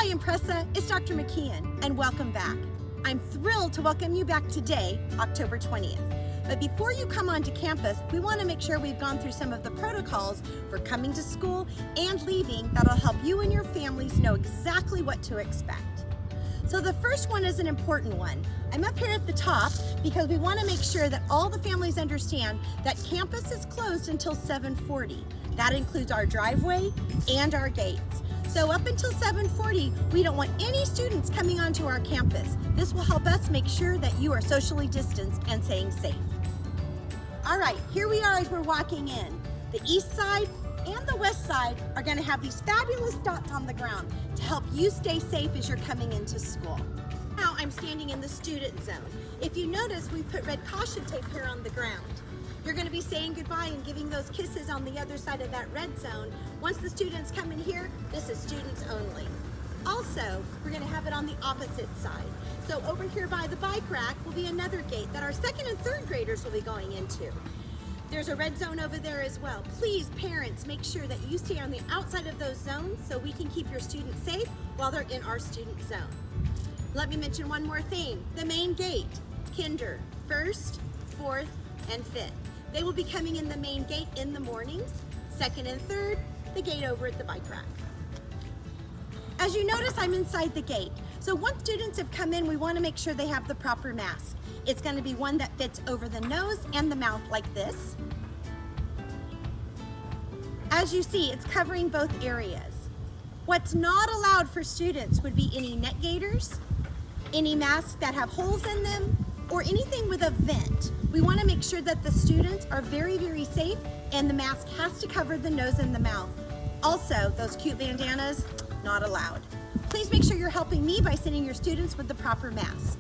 Hi, Impressa, it's Dr. McKeon, and welcome back. I'm thrilled to welcome you back today, October 20th. But before you come onto campus, we want to make sure we've gone through some of the protocols for coming to school and leaving that'll help you and your families know exactly what to expect. So the first one is an important one. I'm up here at the top because we want to make sure that all the families understand that campus is closed until 7:40. That includes our driveway and our gates. So up until 7:40, we don't want any students coming onto our campus. This will help us make sure that you are socially distanced and staying safe. All right, here we are as we're walking in. The east side and the west side are going to have these fabulous dots on the ground to help you stay safe as you're coming into school. Now I'm standing in the student zone. If you notice, we put red caution tape here on the ground. You're going to be saying goodbye and giving those kisses on the other side of that red zone. Once the students come in here, this is students only. Also, we're going to have it on the opposite side. So over here by the bike rack will be another gate that our second and third graders will be going into. There's a red zone over there as well. Please, parents, make sure that you stay on the outside of those zones so we can keep your students safe while they're in our student zone. Let me mention one more thing. The main gate, kinder, first, fourth, and fifth. They will be coming in the main gate in the mornings. Second and third, the gate over at the bike rack. As you notice, I'm inside the gate. So once students have come in, we want to make sure they have the proper mask. It's going to be one that fits over the nose and the mouth like this. As you see, it's covering both areas. What's not allowed for students would be any neck gaiters, any masks that have holes in them, or anything with a vent. We want to make sure that the students are very, very safe and the mask has to cover the nose and the mouth. Also, those cute bandanas, not allowed. Please make sure you're helping me by sending your students with the proper mask.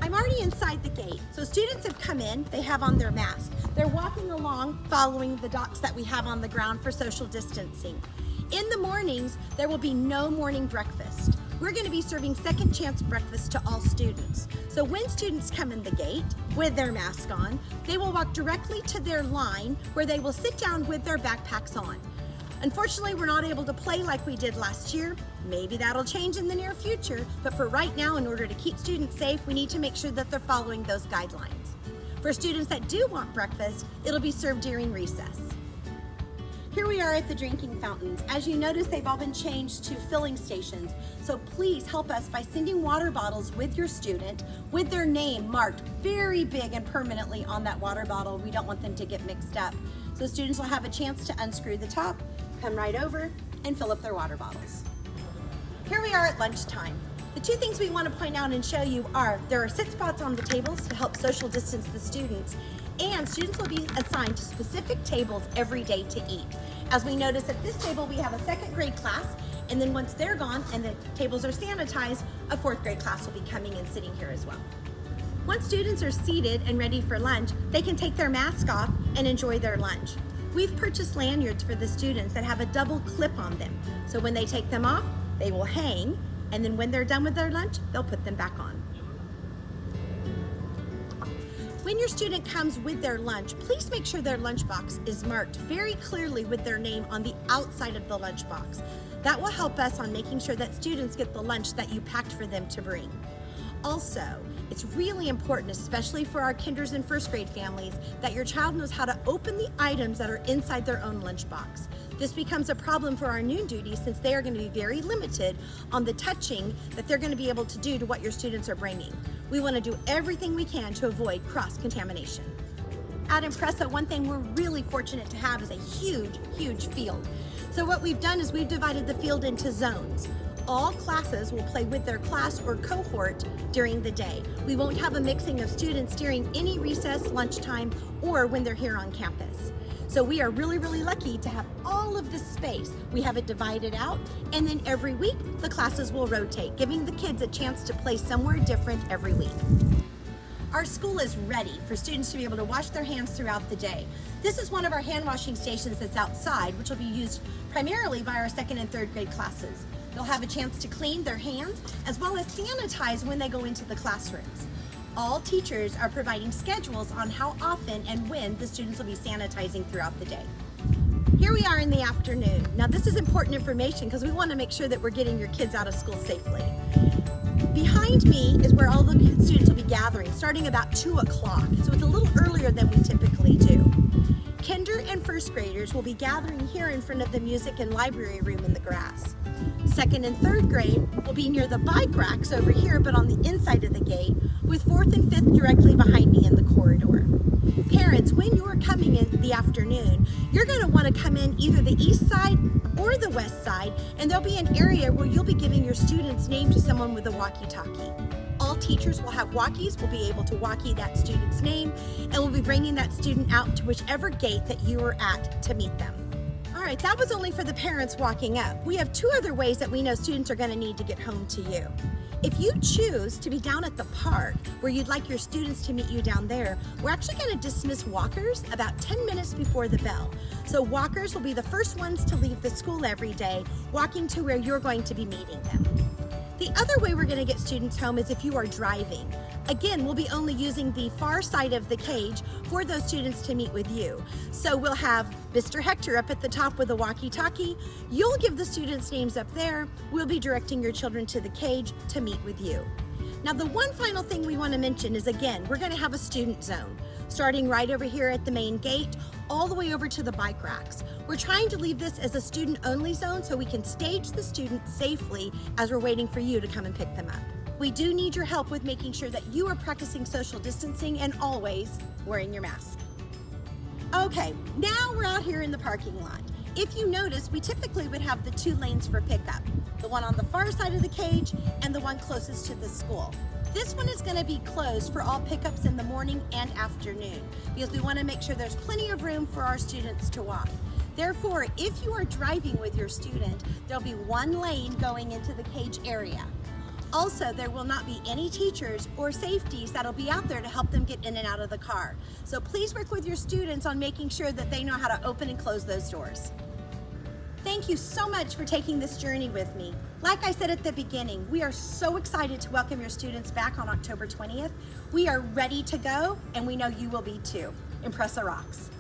I'm already inside the gate, so students have come in, they have on their mask. They're walking along following the dots that we have on the ground for social distancing. In the mornings, there will be no morning breakfast. We're going to be serving second chance breakfast to all students. So when students come in the gate with their mask on, they will walk directly to their line where they will sit down with their backpacks on. Unfortunately, we're not able to play like we did last year. Maybe that'll change in the near future, but for right now, in order to keep students safe, we need to make sure that they're following those guidelines. For students that do want breakfast, it'll be served during recess. Here we are at the drinking fountains. As you notice, they've all been changed to filling stations. So please help us by sending water bottles with your student with their name marked very big and permanently on that water bottle. We don't want them to get mixed up. So students will have a chance to unscrew the top, come right over, and fill up their water bottles. Here we are at lunchtime. The two things we want to point out and show you are there are sit spots on the tables to help social distance the students, and students will be assigned to specific tables every day to eat. As we notice at this table, we have a second grade class, and then once they're gone and the tables are sanitized, a fourth grade class will be coming and sitting here as well. Once students are seated and ready for lunch, they can take their mask off and enjoy their lunch. We've purchased lanyards for the students that have a double clip on them. So when they take them off, they will hang, and then when they're done with their lunch, they'll put them back on. When your student comes with their lunch, please make sure their lunchbox is marked very clearly with their name on the outside of the lunchbox. That will help us on making sure that students get the lunch that you packed for them to bring. Also, it's really important, especially for our kinders and first grade families, that your child knows how to open the items that are inside their own lunchbox. This becomes a problem for our noon duty since they are going to be very limited on the touching that they're going to be able to do to what your students are bringing. We want to do everything we can to avoid cross-contamination. At Impressa, one thing we're really fortunate to have is a huge, huge field. So what we've done is we've divided the field into zones. All classes will play with their class or cohort during the day. We won't have a mixing of students during any recess, lunchtime, or when they're here on campus. So we are really, really lucky to have all of this space. We have it divided out, and then every week the classes will rotate, giving the kids a chance to play somewhere different every week. Our school is ready for students to be able to wash their hands throughout the day. This is one of our hand washing stations that's outside, which will be used primarily by our second and third grade classes. They'll have a chance to clean their hands as well as sanitize when they go into the classrooms. All teachers are providing schedules on how often and when the students will be sanitizing throughout the day. Here we are in the afternoon. Now this is important information because we want to make sure that we're getting your kids out of school safely. Behind me is where all the students will be gathering, starting about 2 o'clock. So it's a little earlier than we typically do. Kinder and first graders will be gathering here in front of the music and library room in the grass. Second and third grade will be near the bike racks over here, but on the inside of the gate, with fourth and fifth directly behind me in the corridor. Parents, when you're coming in the afternoon, you're going to want to come in either the east side or the west side, and there'll be an area where you'll be giving your student's name to someone with a walkie-talkie. All teachers will have walkies, will be able to walkie that student's name, and will be bringing that student out to whichever gate that you are at to meet them. All right, that was only for the parents walking up. We have 2 other ways that we know students are going to need to get home to you. If you choose to be down at the park where you'd like your students to meet you down there, we're actually going to dismiss walkers about 10 minutes before the bell. So walkers will be the first ones to leave the school every day, walking to where you're going to be meeting them. The other way we're going to get students home is if you are driving. Again, we'll be only using the far side of the cage for those students to meet with you. So we'll have Mr. Hector up at the top with a walkie-talkie. You'll give the students' names up there. We'll be directing your children to the cage to meet with you. Now, the one final thing we want to mention is, again, we're going to have a student zone, starting right over here at the main gate, all the way over to the bike racks. We're trying to leave this as a student-only zone so we can stage the students safely as we're waiting for you to come and pick them up. We do need your help with making sure that you are practicing social distancing and always wearing your mask. Okay, now we're out here in the parking lot. If you notice, we typically would have the 2 lanes for pickup, the one on the far side of the cage and the one closest to the school. This one is going to be closed for all pickups in the morning and afternoon because we want to make sure there's plenty of room for our students to walk. Therefore, if you are driving with your student, there'll be 1 lane going into the cage area. Also, there will not be any teachers or safeties that'll be out there to help them get in and out of the car. So please work with your students on making sure that they know how to open and close those doors. Thank you so much for taking this journey with me. Like I said at the beginning, we are so excited to welcome your students back on October 20th. We are ready to go, and we know you will be too. Impressa rocks.